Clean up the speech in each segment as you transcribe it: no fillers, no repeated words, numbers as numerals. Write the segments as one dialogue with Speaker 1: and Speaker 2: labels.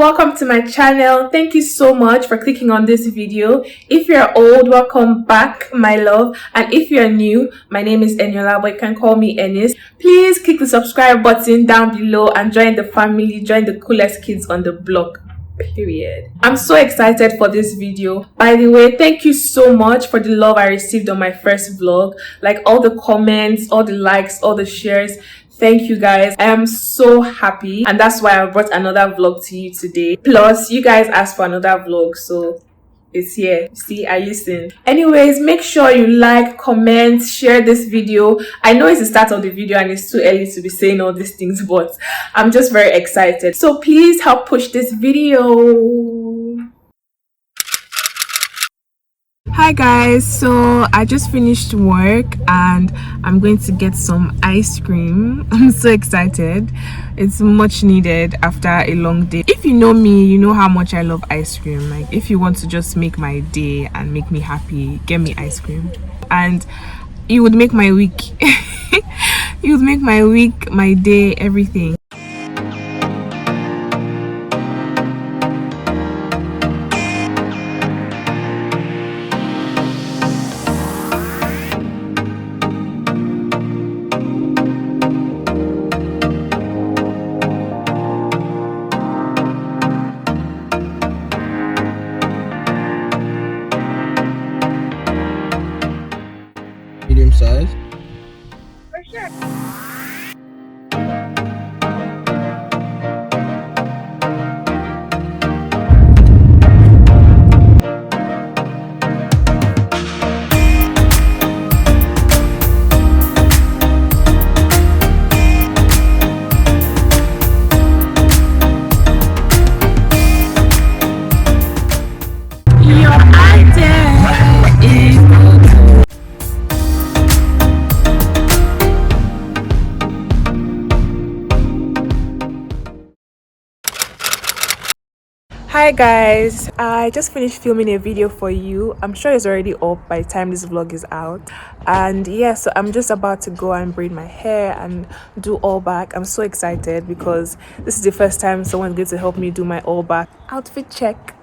Speaker 1: Welcome to my channel. Thank you so much for clicking on this video. If you're old, welcome back, my love. And if you're new, my name is Eniola, but you can call me Ennis. Please click the subscribe button down below and join the family, join the coolest kids on the block. Period. I'm so excited for this video. By the way, thank you so much for the love I received on my first vlog. Like all the comments, all the likes, all the shares. Thank you guys. I am so happy, and that's why I brought another vlog to you today. Plus, you guys asked for another vlog, so it's here. See, I listened. Anyways, make sure you like, comment, share this video. I know it's the start of the video and it's too early to be saying all these things, but I'm just very excited. So please help push this video. Hi guys, so I just finished work and I'm going to get some ice cream. I'm so excited. It's much needed after a long day. If you know me, you know how much I love ice cream. Like if you want to just make my day and make me happy, get me ice cream and it would make my week. It would make my week, my day, everything.
Speaker 2: Medium size?
Speaker 1: For sure. Your idea is Hi guys, I just finished filming a video for you. I'm sure it's already up by the time this vlog is out. And yeah, so I'm just about to go and braid my hair and do all back. I'm so excited because this is the first time someone's going to help me do my all back outfit check.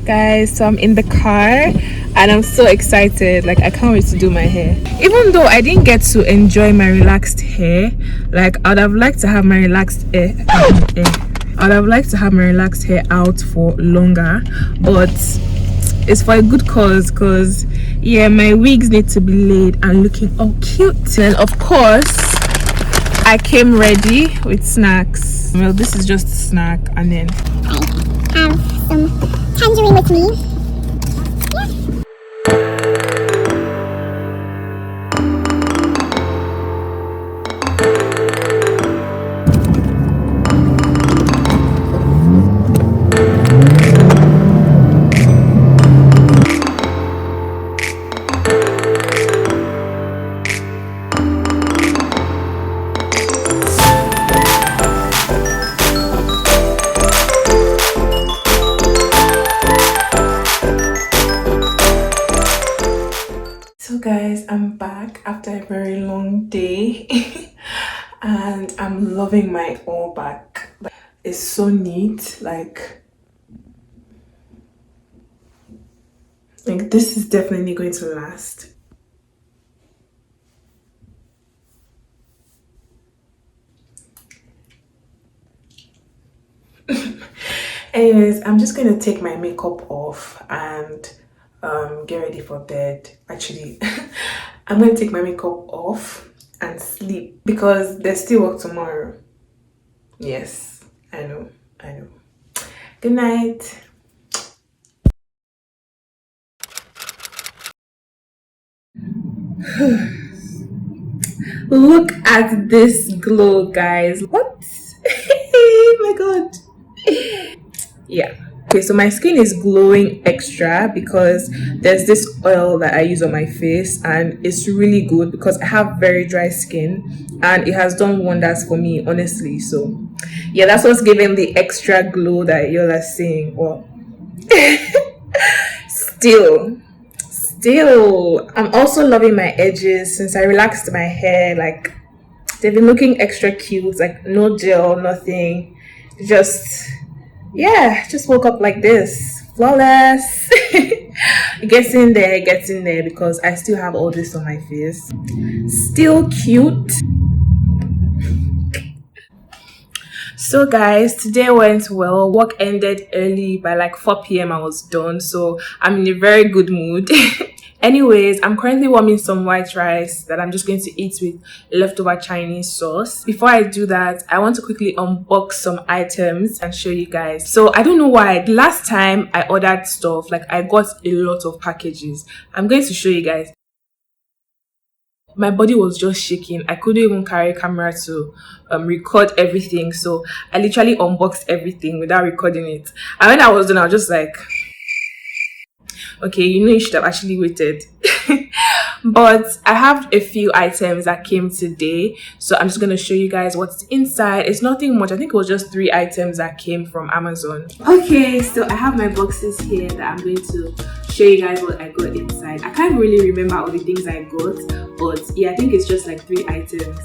Speaker 1: Guys, so I'm in the car and I'm so excited. Like I can't wait to do my hair. Even though I didn't get to enjoy my relaxed hair, like I would have liked to have my relaxed hair I would have liked to have my relaxed hair out for longer, but it's for a good cause. Because yeah, my wigs need to be laid and looking all cute. And of course I came ready with snacks. Well, this is just a snack, and then
Speaker 3: I have some tangerine with me.
Speaker 1: So guys, I'm back after a very long day and I'm loving my all back. It's so neat. Like this is definitely going to last. Anyways, I'm just going to take my makeup off and get ready for bed. Actually, I'm going to take my makeup off and sleep because there's still work tomorrow. Yes, I know. Good night. Look at this glow, guys. What? Oh my god. Yeah. Okay, so my skin is glowing extra because there's this oil that I use on my face and it's really good because I have very dry skin and it has done wonders for me, honestly. So yeah, that's what's giving the extra glow that you're seeing. Well, still I'm also loving my edges since I relaxed my hair. Like They've been looking extra cute, like no gel, nothing. Just, yeah, just woke up like this. Flawless. Gets in there because I still have all this on my face. Still cute. So guys, today went well. Work ended early. By like 4 p.m. I was done, so I'm in a very good mood. Anyways, I'm currently warming some white rice that I'm just going to eat with leftover Chinese sauce. Before I do that, I want to quickly unbox some items and show you guys. So I don't know why, the last time I ordered stuff, like I got a lot of packages. I'm going to show you guys. My body was just shaking. I couldn't even carry a camera to record everything. So I literally unboxed everything without recording it. And when I was done, I was just like, okay, you should have actually waited. But I have a few items that came today, so I'm just going to show you guys what's inside. It's nothing much. I think it was just 3 items that came from Amazon. Okay, so I have my boxes here that I'm going to show you guys what I got inside. I can't really remember all the things I got, but yeah, I think it's just like 3 items.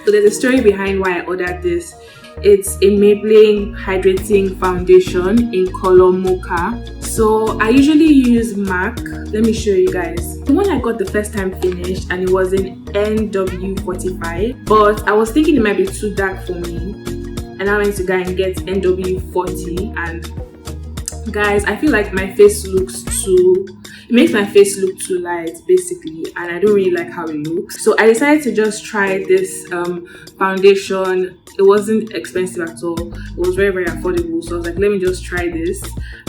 Speaker 1: So there's a story behind why I ordered this. It's a Maybelline hydrating foundation in color mocha. So I usually use MAC. Let me show you guys. The one I got the first time finished, and it was in NW45, but I was thinking it might be too dark for me, and I went to go and get NW40. And guys, I feel like my face looks it makes my face look too light basically, and I don't really like how it looks. So I decided to just try this foundation. It wasn't expensive at all. It was very, very affordable. So I was like, let me just try this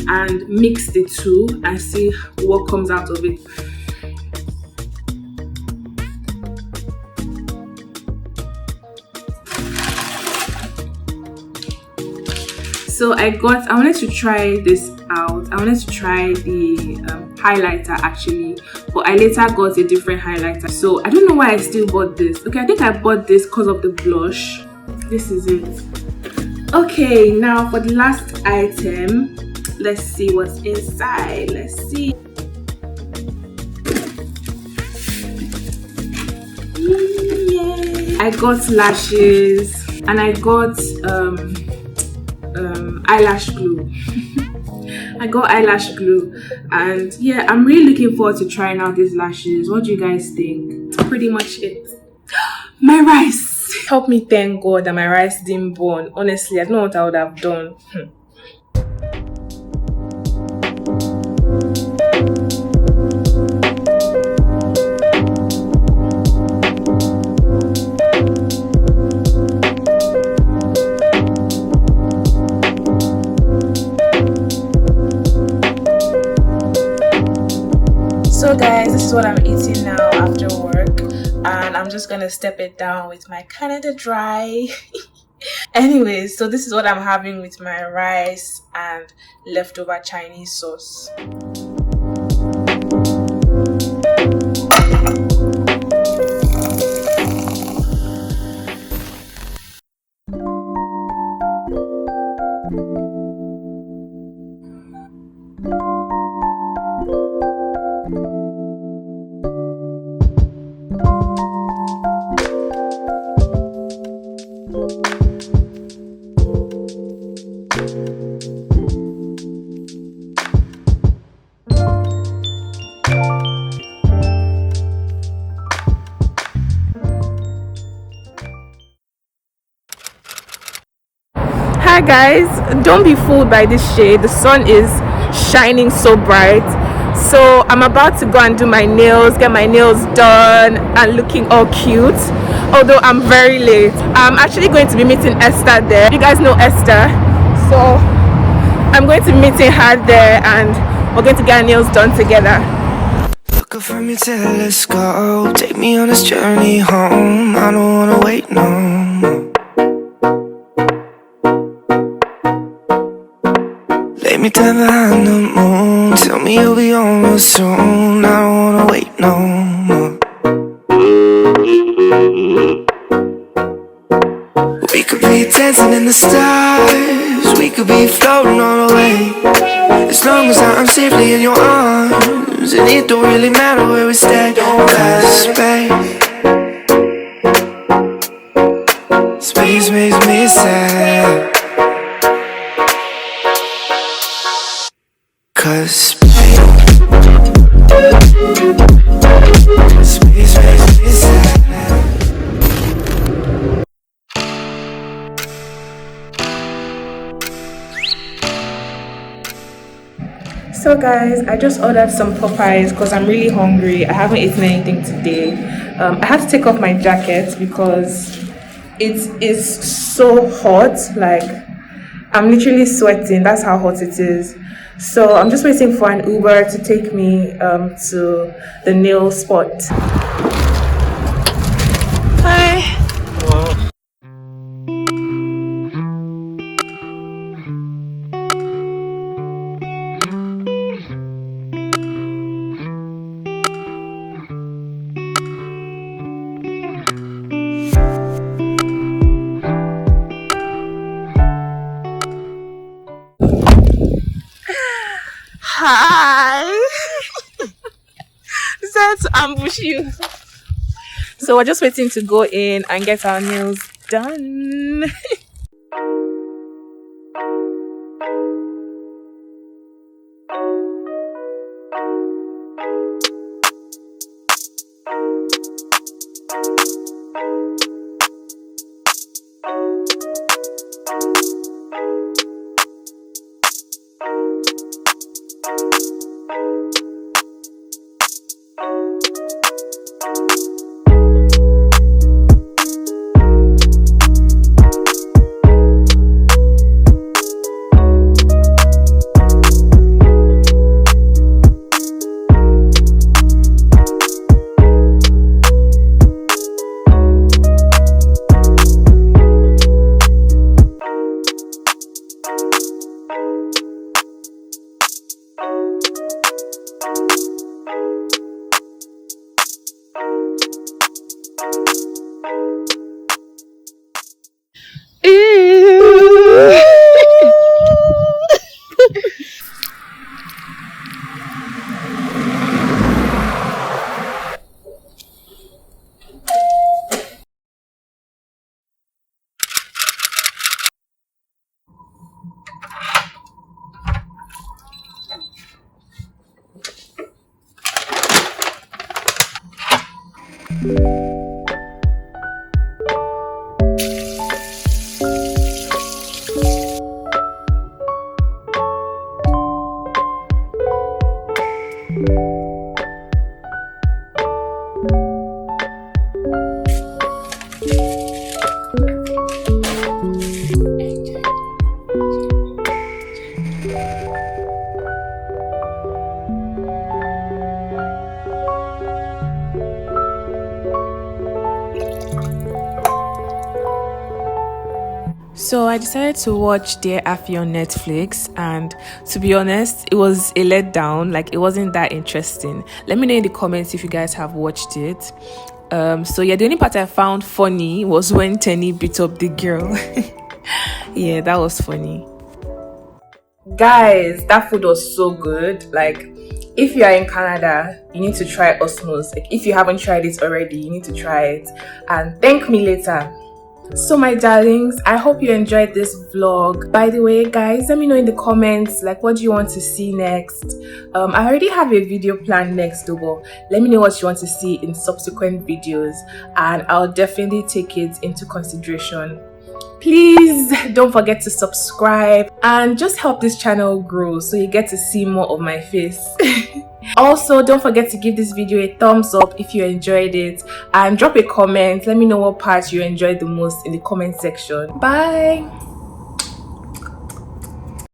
Speaker 1: and mix the two and see what comes out of it. So I wanted to try this out. I wanted to try the highlighter actually, but I later got a different highlighter. So I don't know why I still bought this. Okay, I think I bought this because of the blush. This is it. Okay, now for the last item, let's see what's inside. Let's see. Yay. I got lashes and I got eyelash glue. I got eyelash glue, and yeah, I'm really looking forward to trying out these lashes. What do you guys think? That's pretty much it. My rice. Help me thank God that my rice didn't burn. Honestly, I don't know what I would have done. So guys, this is what I'm eating now after work, and I'm just gonna step it down with my Canada Dry. Anyways, so this is what I'm having with my rice and leftover Chinese sauce. Hi guys, don't be fooled by this shade. The sun is shining so bright. So I'm about to go and do my nails, get my nails done and looking all cute, although I'm very late. I'm actually going to be meeting Esther there. You guys know Esther, so I'm going to be meeting her there and we're going to get our nails done together.
Speaker 4: Look up from your telescope, take me on this journey home. I don't wanna wait no more. Lay me down behind the moon, tell me you'll be on real soon. I don't wanna wait no more. We could be dancing in the stars, 'cause we could be floating all the way. As long as I'm safely in your arms, and it don't really matter where we stay. 'Cause space makes me sad. 'Cause space makes me sad.
Speaker 1: So guys, I just ordered some Popeyes because I'm really hungry. I haven't eaten anything today. I had to take off my jacket because it is so hot. Like, I'm literally sweating. That's how hot it is. So I'm just waiting for an Uber to take me to the nail spot. Hi. Hi. Decided to ambush you. So we're just waiting to go in and get our nails done. So I decided to watch Dear Afi on Netflix, and to be honest, it was a letdown. Like, it wasn't that interesting. Let me know in the comments if you guys have watched it. So yeah, the only part I found funny was when Tenny beat up the girl. Yeah, that was funny. Guys, that food was so good. Like, if you are in Canada, you need to try Osmos. Like, if you haven't tried it already, you need to try it and thank me later. So my darlings, I hope you enjoyed this vlog. By the way, guys, let me know in the comments, like, what do you want to see next? I already have a video planned next, but let me know what you want to see in subsequent videos, and I'll definitely take it into consideration. Please don't forget to subscribe and just help this channel grow so you get to see more of my face. Also, don't forget to give this video a thumbs up if you enjoyed it, and drop a comment. Let me know what part you enjoyed the most in the comment section. Bye.